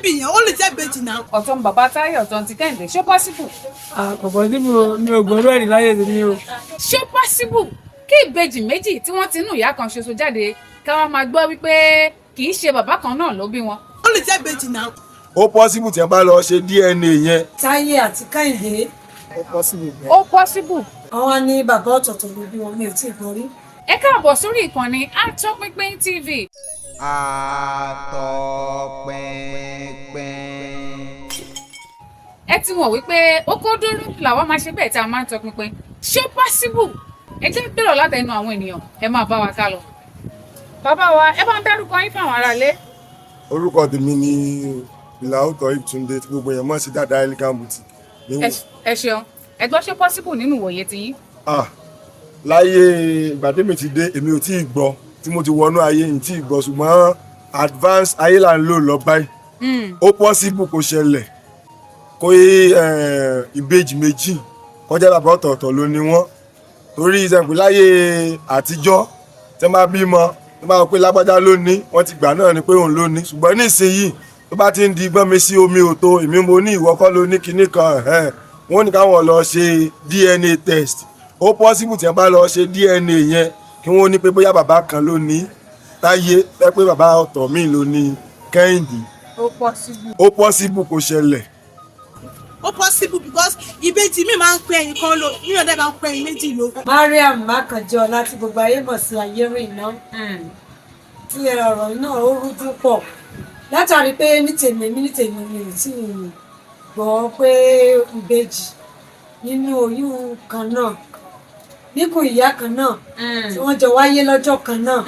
bébì yẹn ó lè jẹ́ ìbejì náà. ọ̀tọ̀ bàbá Táyé ọ̀tọ̀ ti Kẹ́hìndé ṣó possible. Àkọ́kọ́ tí mi ò gbọ́dọ̀ ẹ̀rí láyé mi o. ṣó possible kí ìbejì méjì tí wọ́n ti nú ìyá kan ṣoṣo jáde ká wọ́n máa gbọ́ wípé kì í ṣe bàbá kan náà ló bí wọn. ó lè jẹ́ ìbejì náà. ó possible tí wọ́n bá lọ ṣe DNA yẹn. Táyé àti Kẹ́hìndé. Ó possible bẹ́ẹ̀. ó possible. àwọn ní bàbá ọ̀tọ̀ọ̀tọ̀ ló bí wọn, mi ò tí ì gbọ́ rí. ẹ káàbọ̀ sórí ìkànnì Atọ́pinpin TV. Atọ́pinpin. ẹ ti mọ̀ wípé ó kó dúró làwọn máa ṣe bẹ́ẹ̀ tí a máa ń tọpinpin ṣé possible ẹ jẹ́ gbèrò látẹnu àwọn ènìyàn ẹ máa bá wa ká lọ. bàbá wa ẹ bá ń dárúkọ yín fún àwọn aráalé. orúkọ tèmi ni Ìlàótọ́ Ìtúndé tí gbogbo èèyàn mọ̀ sí Dada Elegant Boutique. ẹ ṣeun ẹ gbọ́ ṣé possible nínú ìwòye tiyín. láyé ìgbà tèmi ti dé èmi ò tí ì gbọ́ tí mo ti wọnú ayé yìí tí ì gbọ́ ṣùgbọ́n advance ayé là ń lò lọ báyìí. ó possible kó ṣẹlẹ̀ kó ìbejì méjì kọjá bàbá ọ̀tọ̀ọ̀tọ̀ ló ní wọ́n torí ìṣẹ̀kù láyé àtijọ́ tẹ́ máa bímọ tó bá wọ pé lágbájá ló ní wọ́n ti gbà náà ni pé òun ló ní ṣùgbọ́n nísìnyìí tó bá ti ń di gbọ́n mi sí omi òtó èmi mo ní ìwọ kọ́ ló ní kinní kan wọ́n ní káwọn lọ ṣe DNA test ó possible tí wọ́n bá lọ ṣe DNA yẹn kí wọ́n ní pé bóyá bàbá kan ló ní Táyé pé bàbá ọ̀tọ̀ míì ló ní Kẹ́hìndé. ó possible kó ṣẹlẹ̀. ó possible because ìbejì mi máa ń pè ẹyin kan lò ní ọ̀dẹ́ máa ń pè ẹyin méjì lò. Mariam Mákànjọ láti gbogbo ayé mọ̀ sí Ayérìn náà tí ọ̀rọ̀ náà ó rújú pọ̀ látàrí pé ní tèmi mi ò tí ì gbọ́ pé ìbejì nínú oyún kan náà níkùn ìyá kan náà tí wọ́n jọ wáyé lọ́jọ́ kan náà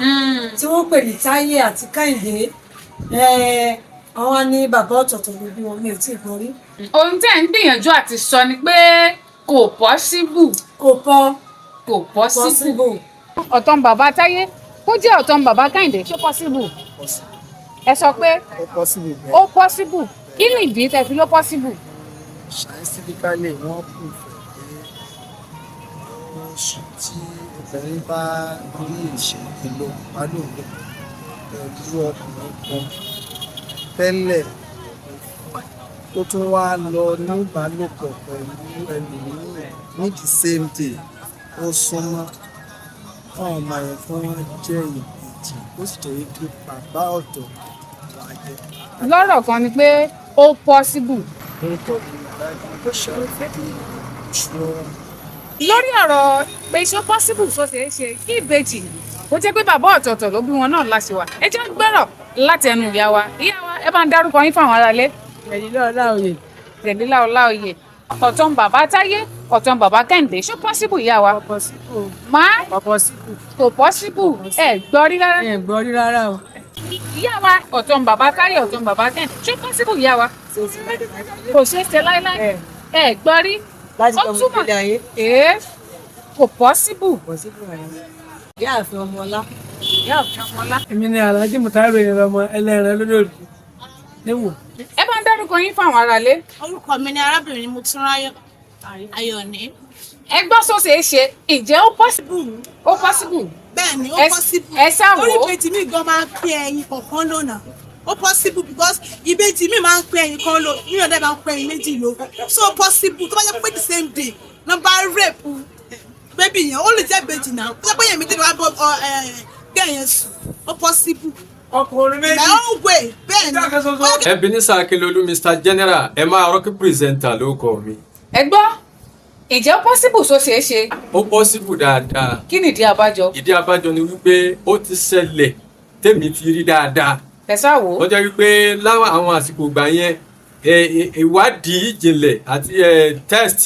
tí wọ́n pè ní Táyé àti Kẹ́hìndé àwọn ní bàbá ọ̀tọ̀ọ̀tọ̀ ló bí wọn, mi ò tí ì gbọ́ rí. ohun tẹ́ ń gbìyànjú àti sọ ni pé kò possible. kò possible. ọ̀tọ̀ bàbá Táyé kó jẹ́ ọ̀tọ̀ bàbá Kẹ́hìndé ṣó possible. ẹ sọ pé Ó possible bẹ́ẹ̀. ó possible kí ni ìdí tẹ́ fi ló possible. Scientifically wọ́n kù fẹ́ pé oṣù tí obìnrin bá rí ìṣèlú ìbálòpọ̀ pẹ̀lú ọkùnrin kan tẹ́lẹ̀ tó tún wá lọ ní ìbálòpọ̀ pẹ̀lú ẹlòmíràn ní the same day ó súnmọ́ fún ọmọ yẹn fún wọn jẹ́ ìbejì ó sì jẹ́ pé bàbá ọ̀tọ̀ wà jẹ́. lọ́rọ̀ kan ni pé ó possible. lórí ọ̀rọ̀ pé ṣó possible tó ṣeé ṣe kí ìbejì ó jẹ́ pé bàbá ọ̀tọ̀ọ̀tọ̀ ló bí wọn náà láṣẹ wà ẹ jẹ́ gbọ́rọ̀ láti ẹnu ìyá wa ẹ bá ń dárúkọ yín fáwọn aráalé. Jẹ̀dílá Ọláoyè ọ̀tọ̀ bàbá Táyé ọ̀tọ̀ bàbá Kẹ́hìndé ṣó possible ìyá wa. kò possible ẹ gbọ́ rí rárá. o. ìyá wa ọ̀tọ̀ bàbá Táyé ọ̀tọ̀ bàbá Kẹ́hìndé ṣó possible ìyá wa. kò ṣeé ṣe láíláí ẹ gbọ́ rí. láti ó túmọ̀ kò possible. Ìyáàfin Ọmọọlá. Èmi ni Alhaji Mutairu ọmọ ẹlẹ́rìn lódòdó níwò. ẹ bá ń dárúkọ yín fáwọn aráalé. orúkọ mi ni arábìnrin Motúnráyọ̀ Ayọ̀ní. ẹ gbọ́ sọ ṣeé ṣe ǹjẹ́ ó possible. bẹ́ẹ̀ ni ó possible. ẹ ṣáà wò ó. orí ìbejì mi gan máa ń pè ẹyin kọ̀ọ̀kan lónà ó possible because ìbejì mi máa ń pè ẹyin kan lò ní ọ̀dẹ́ máa ń pè ẹyin méjì lò so possible tó bá jẹ́ pé the same day number rape bébì yẹn ó lè jẹ́ ìbejì náà tó jẹ́ pé yẹn mi tẹ́lẹ̀ wá bọ́ gẹ̀yẹn sùn ó possible. ọkùnrin méjì. my own way bẹ́ẹ̀ ni. Ebenezer Akinlolu Mr General ẹ máa rọ́kì pírẹsẹ̀ntà ló kọ mi. ẹ gbọ́ ǹjẹ́ ó possible tó ṣeé ṣe. ó possible dáadáa. kí ni ìdí abájọ. ìdí abájọ ni wípé ó ti ṣẹlẹ̀ tèmi ti rí dáadáa. tẹ̀sán wò. ó jẹ́ wípé láwọn àwọn àsìkò ìgbà yẹn ìwádìí ìjìnlẹ̀ àti test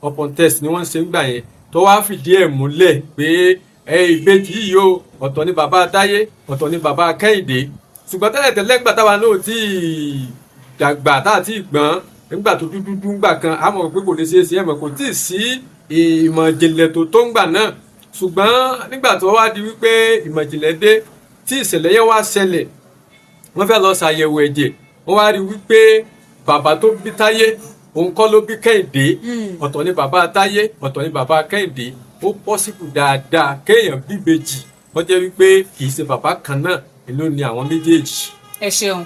upon test ni wọ́n ṣe ń gbà yẹn tó wá fìdí ẹ̀ múlẹ̀ pé ìbejì yìí o ọ̀tọ̀ ni bàbá Táyé ọ̀tọ̀ ni bàbá Kẹ́hìndé ṣùgbọ́n tẹ́lẹ̀ gbà táwa náà tí dàgbà tá àti ìgbọ́n nígbà tó dúdú ńgbà kan a mọ̀ pé kò lè ṣeé ṣe ẹ̀mọ̀ kò tí ì sí ìmọ̀ ìjìnlẹ̀ tó ń gbà náà ṣùgbọ́n nígbà tó wá di wípé ìmọ̀ ìjìnlẹ̀ dé tí ìṣẹ̀lẹ̀ yẹn wá ṣẹlẹ̀ wọ́n fẹ́ lọ ṣàyẹ̀wò ẹ̀jẹ̀ wọ́n wá rí wípé bàbá tó bí Táyé òun kọ́ ló bí Kẹ́hìndé ọ̀tọ̀ ni bàbá Táyé ọ̀tọ̀ ni bàbá Kẹ́hìndé ó pọ́sibù dáadáa kéèyàn bíbejì wọ́n jẹ́ wípé kì í ṣe bàbá kan náà ló ní àwọn méjèèjì. ẹ ṣeun.